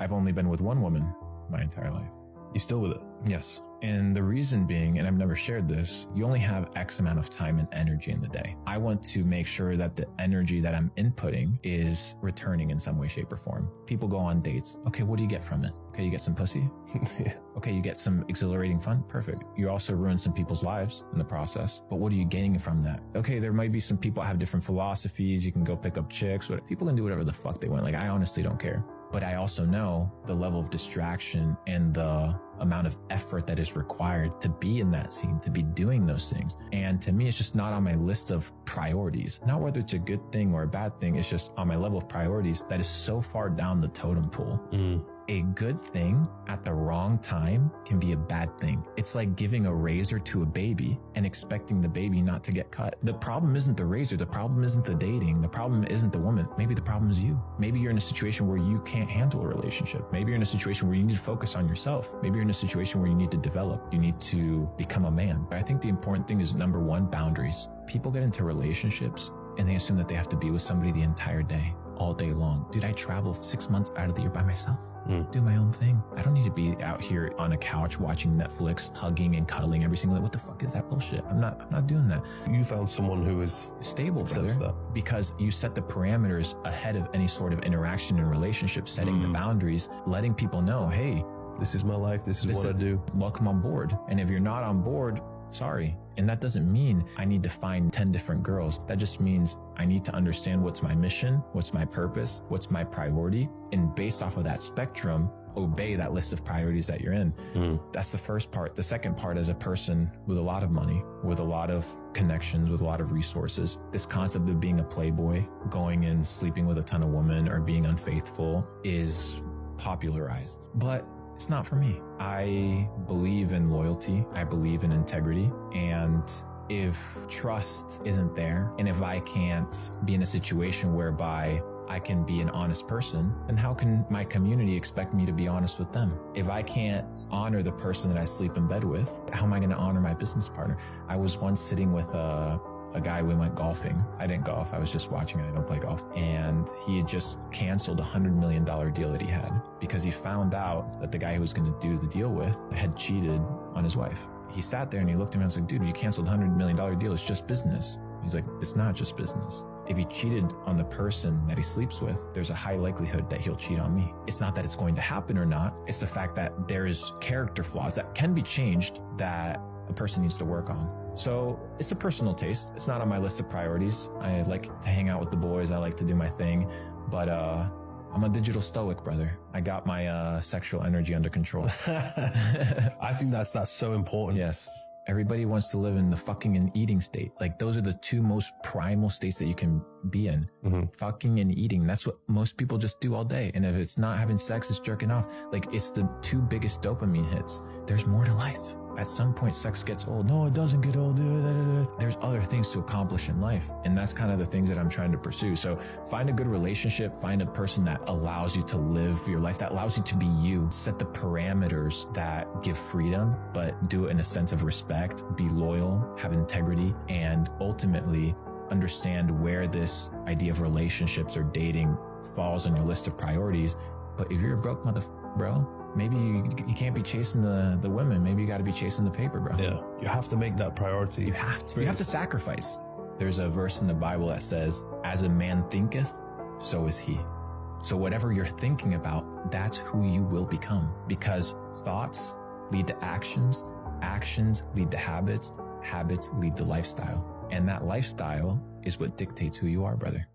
I've only been with one woman my entire life. You still with it? Yes. And the reason being, and I've never shared this, you only have X amount of time and energy in the day. I want to make sure that the energy that I'm inputting is returning in some way, shape, or form. People go on dates. Okay, what do you get from it? Okay, you get some pussy. Okay, you get some exhilarating fun. Perfect. You also ruin some people's lives in the process. But what are you getting from that? Okay, there might be some people that have different philosophies. You can go pick up chicks. People can do whatever the fuck they want. Like, I honestly don't care. But I also know the level of distraction and the amount of effort that is required to be in that scene, to be doing those things. And to me, it's just not on my list of priorities. Not whether it's a good thing or a bad thing. It's just on my level of priorities that is so far down the totem pole. A good thing at the wrong time can be a bad thing. It's like giving a razor to a baby and expecting the baby not to get cut. The problem isn't the razor. The problem isn't the dating. The problem isn't the woman. Maybe the problem is you. Maybe you're in a situation where you can't handle a relationship. Maybe you're in a situation where you need to focus on yourself. Maybe you're in a situation where you need to develop. You need to become a man. I think the important thing is, number one, boundaries. People get into relationships and they assume that they have to be with somebody the entire day, all day long. Dude, I travel 6 months out of the year by myself. Do my own thing. I don't need to be out here on a couch watching Netflix, hugging and cuddling every single day. What the fuck is that bullshit? I'm not doing that. You found someone who is stable, brother, because you set the parameters ahead of any sort of interaction and relationship, setting the boundaries, letting people know, hey, this is my life. This is what I do. Welcome on board. And if you're not on board, sorry. And that doesn't mean I need to find 10 different girls. That just means I need to understand what's my mission, what's my purpose, what's my priority. And based off of that spectrum, obey that list of priorities that you're in. That's the first part. The second part, as a person with a lot of money, with a lot of connections, with a lot of resources, this concept of being a playboy, going and sleeping with a ton of women, or being unfaithful is popularized. But it's not for me. I believe in loyalty. I believe in integrity. And if trust isn't there, and if I can't be in a situation whereby I can be an honest person, then how can my community expect me to be honest with them? If I can't honor the person that I sleep in bed with, how am I going to honor my business partner? I was once sitting with a guy, we went golfing. I didn't golf. I was just watching it. I don't play golf. And he had just canceled a $100 million deal that he had because he found out that the guy who was going to do the deal with had cheated on his wife. He sat there and he looked at me and was like, dude, you canceled a $100 million deal. It's just business. He's like, it's not just business. If he cheated on the person that he sleeps with, there's a high likelihood that he'll cheat on me. It's not that it's going to happen or not. It's the fact that there's character flaws that can be changed that a person needs to work on. So it's a personal taste. It's not on my list of priorities. I like to hang out with the boys. I like to do my thing, but I'm a digital stoic, brother. I got my sexual energy under control. I think that's so important. Yes. Everybody wants to live in the fucking and eating state. Like, those are the two most primal states that you can be in. Fucking and eating. That's what most people just do all day. And if it's not having sex, it's jerking off. Like, it's the two biggest dopamine hits. There's more to life. At some point, sex gets old. No, it doesn't get old. There's other things to accomplish in life. And that's kind of the things that I'm trying to pursue. So find a good relationship, find a person that allows you to live your life, that allows you to be you. Set the parameters that give freedom, but do it in a sense of respect, be loyal, have integrity, and ultimately understand where this idea of relationships or dating falls on your list of priorities. But if you're a broke motherfucker, bro, maybe you can't be chasing the women. Maybe you got to be chasing the paper, bro. Yeah. You have to make that priority. You have to. You have to sacrifice. There's a verse in the Bible that says, as a man thinketh, so is he. So whatever you're thinking about, that's who you will become, because thoughts lead to actions. Actions lead to habits. Habits lead to lifestyle. And that lifestyle is what dictates who you are, brother.